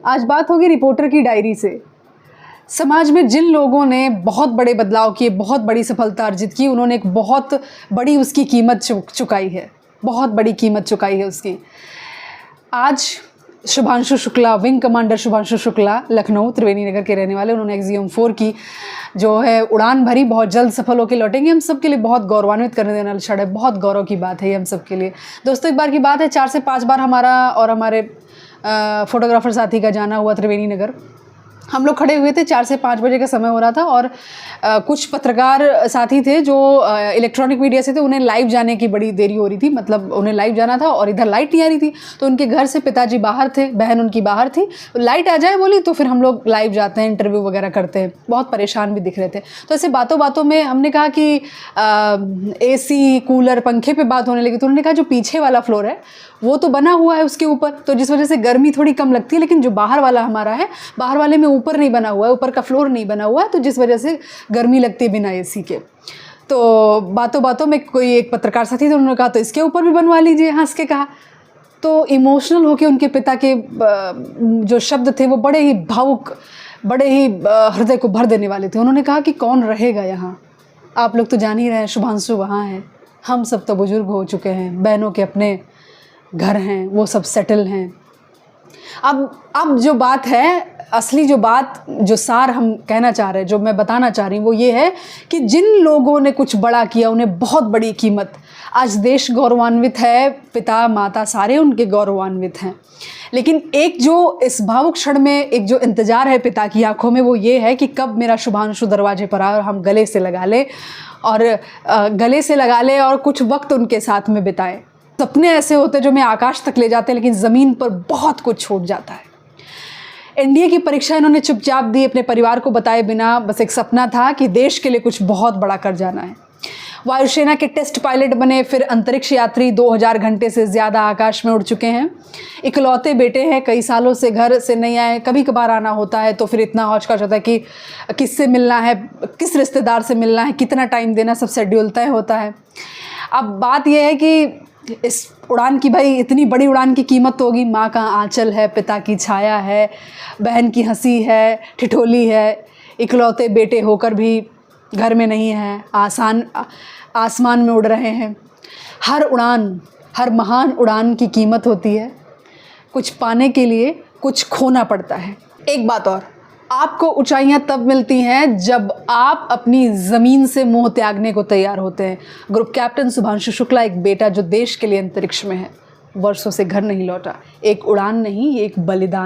आज बात होगी रिपोर्टर की डायरी से। समाज में जिन लोगों ने बहुत बड़े बदलाव किए, बहुत बड़ी सफलता अर्जित की, उन्होंने एक बहुत बड़ी उसकी कीमत चुकाई है, बहुत बड़ी कीमत चुकाई है उसकी। आज शुभांशु शुक्ला, विंग कमांडर शुभांशु शुक्ला, लखनऊ त्रिवेणी नगर के रहने वाले, उन्होंने XUM4 की जो है उड़ान भरी, बहुत जल्द सफल होकर लौटेंगे। हम सब के लिए बहुत गौरवान्वित करने देने वाला क्षण है, बहुत गौरव की बात है ये हम सब के लिए। दोस्तों, एक बार की बात है, 4 से 5 बार हमारा और हमारे फोटोग्राफर साथी का जाना हुआ त्रिवेणी नगर। हम लोग खड़े हुए थे, 4 से 5 बजे का समय हो रहा था और कुछ पत्रकार साथी थे जो इलेक्ट्रॉनिक मीडिया से थे, उन्हें लाइव जाने की बड़ी देरी हो रही थी, मतलब उन्हें लाइव जाना था और इधर लाइट नहीं आ रही थी। तो उनके घर से पिताजी बाहर थे, बहन उनकी बाहर थी, लाइट आ जाए बोली तो फिर हम लोग लाइव जाते हैं, इंटरव्यू वगैरह करते हैं। बहुत परेशान भी दिख रहे थे। तो ऐसे बातों बातों में हमने कहा कि AC कूलर पंखे पर बात होने लगी। तो उन्होंने कहा जो पीछे वाला फ्लोर है वो तो बना हुआ है उसके ऊपर, तो जिस वजह से गर्मी थोड़ी कम लगती है, लेकिन जो बाहर वाला हमारा है, बाहर वाले में ऊपर नहीं बना हुआ है, ऊपर का फ्लोर नहीं बना हुआ है, तो जिस वजह से गर्मी लगती है बिना AC के। तो बातों बातों में कोई एक पत्रकार साथी थे, उन्होंने कहा तो इसके ऊपर भी बनवा लीजिए, हंस के कहा। तो इमोशनल होके उनके पिता के जो शब्द थे वो बड़े ही भावुक, बड़े ही हृदय को भर देने वाले थे। उन्होंने कहा कि कौन रहेगा यहाँ, आप लोग तो जान ही रहे हैं, शुभांशु वहाँ हैं, हम सब तो बुजुर्ग हो चुके हैं, बहनों के अपने घर हैं, वो सब सेटल हैं। अब जो बात है, असली जो बात, जो सार हम कहना चाह रहे हैं, जो मैं बताना चाह रही हूँ, वो ये है कि जिन लोगों ने कुछ बड़ा किया उन्हें बहुत बड़ी कीमत, आज देश गौरवान्वित है, पिता माता सारे उनके गौरवान्वित हैं। लेकिन एक जो इस भावुक क्षण में एक जो इंतज़ार है पिता की आंखों में, वो ये है कि कब मेरा शुभांशु दरवाजे पर आए और हम गले से लगा लें और कुछ वक्त उनके साथ में बिताएं। सपने ऐसे होते जो हमें आकाश तक ले जाते हैं, लेकिन ज़मीन पर बहुत कुछ छूट जाता है। NDA की परीक्षा इन्होंने चुपचाप दी, अपने परिवार को बताए बिना। बस एक सपना था कि देश के लिए कुछ बहुत बड़ा कर जाना है। वायुसेना के टेस्ट पायलट बने, फिर अंतरिक्ष यात्री, 2000 घंटे से ज़्यादा आकाश में उड़ चुके हैं। इकलौते बेटे हैं, कई सालों से घर से नहीं आए, कभी कभार आना होता है तो फिर इतना हौच-कौच होता है कि किससे मिलना है, किस रिश्तेदार से मिलना है, कितना टाइम देना, सब शेड्यूल तय होता है। अब बात यह है कि इस उड़ान की, भाई इतनी बड़ी उड़ान की कीमत तो होगी। माँ का आंचल है, पिता की छाया है, बहन की हंसी है, ठिठोली है, इकलौते बेटे होकर भी घर में नहीं है, आसमान में उड़ रहे हैं। हर उड़ान, हर महान उड़ान की कीमत होती है, कुछ पाने के लिए कुछ खोना पड़ता है। एक बात और, आपको ऊंचाइयां तब मिलती हैं जब आप अपनी ज़मीन से मोह त्यागने को तैयार होते हैं। ग्रुप कैप्टन शुभांशु शुक्ला, एक बेटा जो देश के लिए अंतरिक्ष में है, वर्षों से घर नहीं लौटा। एक उड़ान नहीं, ये एक बलिदान।